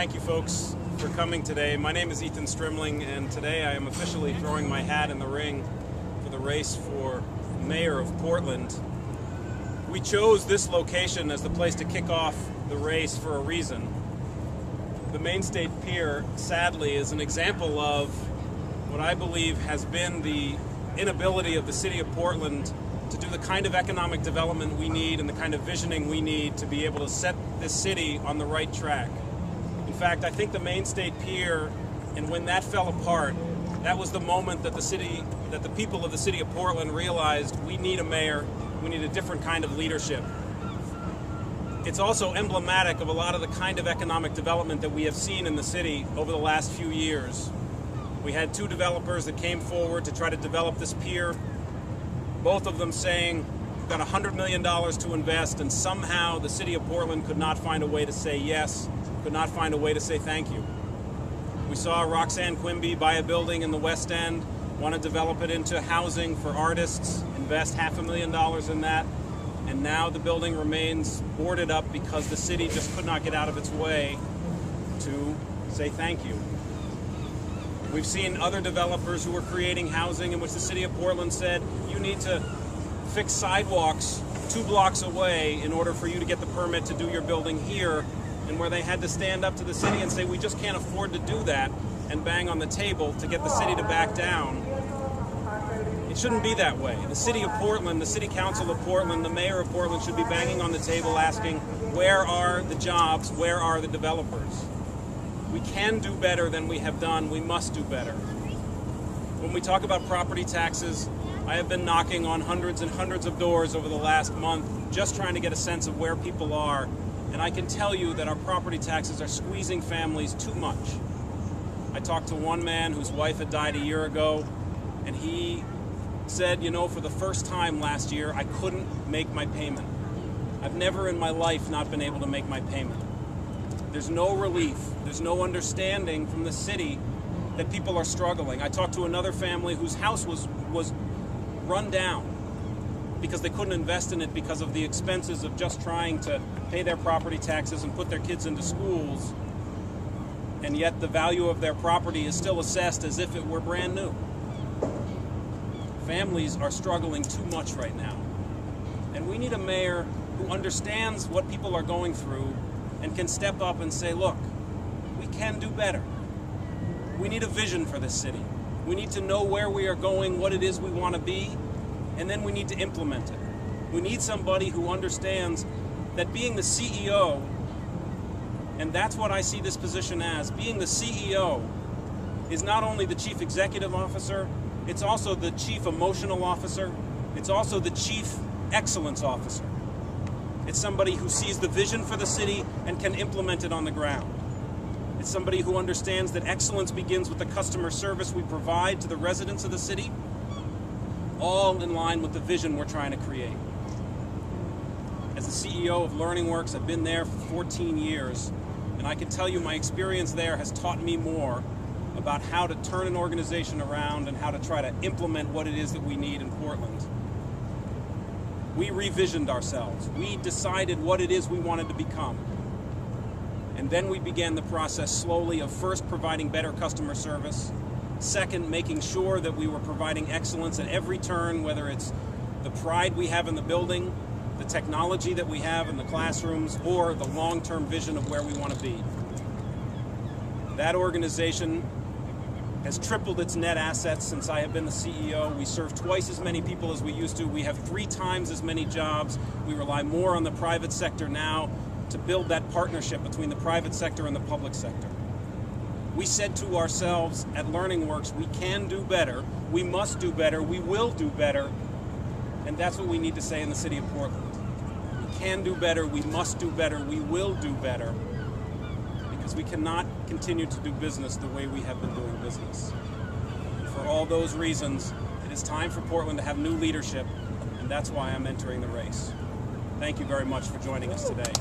Thank you folks for coming today. My name is Ethan Strimling, and today I am officially throwing my hat in the ring for the race for mayor of Portland. We chose this location as the place to kick off the race for a reason. The Maine State Pier, sadly, is an example of what I believe has been the inability of the city of Portland to do the kind of economic development we need and the kind of visioning we need to be able to set this city on the right track. In fact, I think the Maine State Pier, and when that fell apart, that was the moment that the people of the city of Portland realized we need a mayor, we need a different kind of leadership. It's also emblematic of a lot of the kind of economic development that we have seen in the city over the last few years. We had two developers that came forward to try to develop this pier, both of them saying, we've got $100 million to invest, and somehow the city of Portland could not find a way to say yes, could not find a way to say thank you. We saw Roxanne Quimby buy a building in the West End, want to develop it into housing for artists, invest $500,000 in that, and now the building remains boarded up because the city just could not get out of its way to say thank you. We've seen other developers who are creating housing in which the city of Portland said, you need to fix sidewalks 2 blocks away in order for you to get the permit to do your building here, and where they had to stand up to the city and say, we just can't afford to do that, and bang on the table to get the city to back down. It shouldn't be that way. The city of Portland, the city council of Portland, the mayor of Portland should be banging on the table asking, where are the jobs, where are the developers? We can do better than we have done. We must do better. When we talk about property taxes, I have been knocking on hundreds and hundreds of doors over the last month, just trying to get a sense of where people are. And I can tell you that our property taxes are squeezing families too much. I talked to one man whose wife had died a year ago, and he said, you know, for the first time last year, I couldn't make my payment. I've never in my life not been able to make my payment. There's no relief. There's no understanding from the city that people are struggling. I talked to another family whose house was run down because they couldn't invest in it because of the expenses of just trying to pay their property taxes and put their kids into schools, and yet the value of their property is still assessed as if it were brand new. Families are struggling too much right now, and we need a mayor who understands what people are going through and can step up and say, look, we can do better. We need a vision for this city. We need to know where we are going, what it is we want to be, and then we need to implement it. We need somebody who understands that being the CEO, and that's what I see this position as, being the CEO is not only the chief executive officer, it's also the chief emotional officer, it's also the chief excellence officer. It's somebody who sees the vision for the city and can implement it on the ground. It's somebody who understands that excellence begins with the customer service we provide to the residents of the city, all in line with the vision we're trying to create. As the CEO of LearningWorks, I've been there for 14 years, and I can tell you my experience there has taught me more about how to turn an organization around and how to try to implement what it is that we need in Portland. We revisioned ourselves. We decided what it is we wanted to become. And then we began the process slowly of first providing better customer service, second, making sure that we were providing excellence at every turn, whether it's the pride we have in the building, the technology that we have in the classrooms, or the long-term vision of where we want to be. That organization has tripled its net assets since I have been the CEO. We serve twice as many people as we used to. We have 3 times as many jobs. We rely more on the private sector now to build that partnership between the private sector and the public sector. We said to ourselves at LearningWorks, we can do better, we must do better, we will do better, and that's what we need to say in the city of Portland. We can do better, we must do better, we will do better, because we cannot continue to do business the way we have been doing business. And for all those reasons, it is time for Portland to have new leadership, and that's why I'm entering the race. Thank you very much for joining us today.